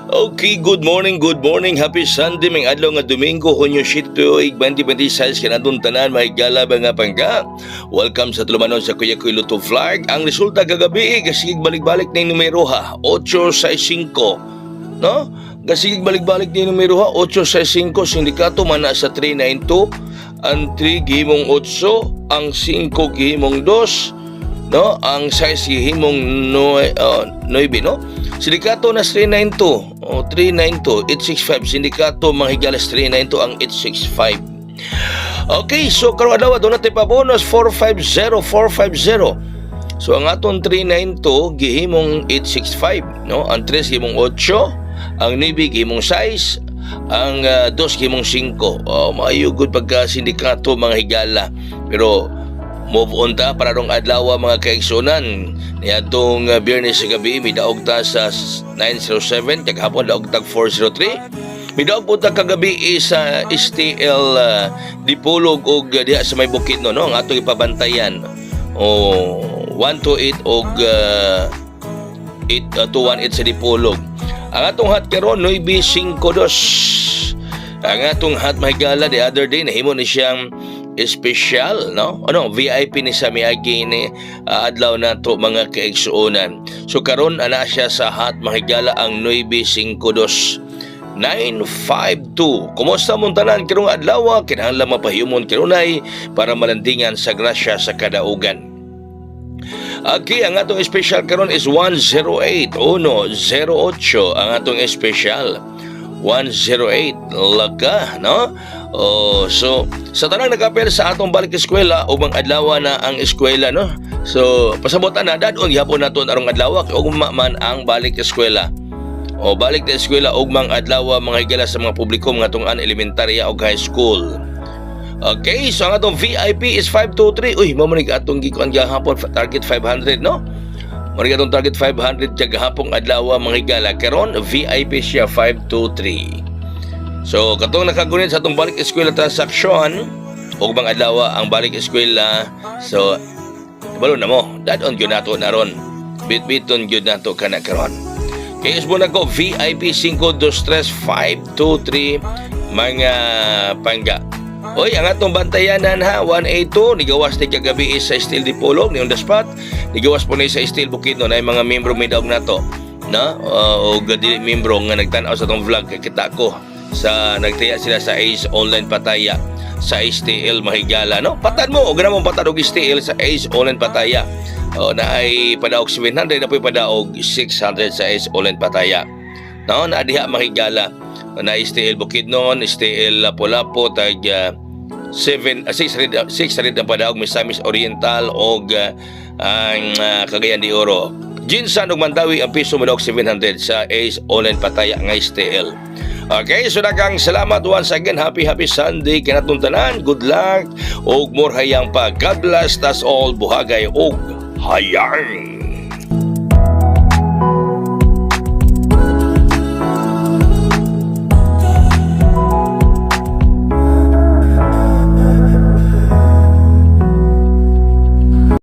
Okay, good morning, happy Sunday, may adlaw nga Domingo, Hunyo 7, 2026, kanatong tanan, may gala ba nga pangga. Welcome sa tulumanon sa Kuya Kuy Luto Vlog. Ang resulta kagabi, kasigig balik-balik na yung numero ha, 865, no? Kasigig balik-balik na yung numero ha, 865, sindikato mana sa 392, ang 3 gihimong 8, ang 5 gihimong 2, no? Ang 6 gihimong 9, no? Sindikato na 392, 392, 865. Sindikato mga higalas 392 ang 865. Okay, so karong adlaw doon natin pa bonus 450, 450. So ang aton 392 gihimong 865, no? Ang 3 gihimong 8, ang 9 gihimong 6, ang 2 gihimong 5. Maayo gud pagka sindikato mga higala. Pero move on ta para rong adlaw mga kaigsunan. Niadtong Biyernes sa gabi midaog ta sa 907, kagahapon daog tag 403. Midaog po ta kagabi sa STL Dipolog og diha sa may bukid no, ang atong ipabantayan. 128 og 218 sa Dipolog. Ang atong hat karon 952. Ang atong hat mahigala the other day nahimo ni siyang special, no? VIP ni sa miagi ni adlaw na to mga kaigsuonan. So karon ana siya sa hat mahigala ang 952 952. Kumusta mong tanan karong adlaw? Kinahanglan mapahimon kanunay para malandingan sa grasya sa kadaugan. Okay, ang atong special karon is 108 108 ang atong special 108 laga, no? So sa tanang nag-apel sa atong balik eskwela ug adlaw na ang eskwela, no? So pasabotan na dadon gyapon naton arong adlaw ug man ang balik eskwela. Balik na eskwela ug adlaw mga higala sa mga publiko mga tong-an elementarya ug high school. Okay, so ang atong VIP is 523. Uy, mao man atong gikuan gahapon target 500, no? Mao atong target 500 gahapon adlaw mga higala. Karon VIP siya 523. So katong nakagunit sa atong balik eskwela transaksyon ug adlaw ang balik eskwela. So balo na mo dadon gyud nato naron. Bit-biton gyud nato kana karon. Kaya isbo na ko VIP 523 mga pangga. Oy, ang atong bantayanan ha 182 nigawas ni kagabi sa Steel Dipolog ni on the spot. Nigawas po ni sa Steel Bukidnon ay mga miyembro midawg nato, na o gadi miyembro nga nagtan-aw sa atong vlog kay kita ko sa nagtaya sila sa Ace Online Pataya sa STL Mahigala, no? Patan mo, og namang patad og STL sa Ace Online Pataya. Na ay padaog 700 na po'y padaog 600 sa Ace Online Pataya. No, na diha Mahigala. Na STL Bukidnon, STL Lapu-Lapu tag 600 ang padaog Misamis Oriental og ang Cagayan de Oro. Ginsan ug Mandawi ang piso madaog 700 sa Ace Online Pataya nga STL. Okay, so daghang salamat once again. Happy Sunday kanatong tanan. Good luck og more hayang pa. God bless us all. Buhagay og hayang.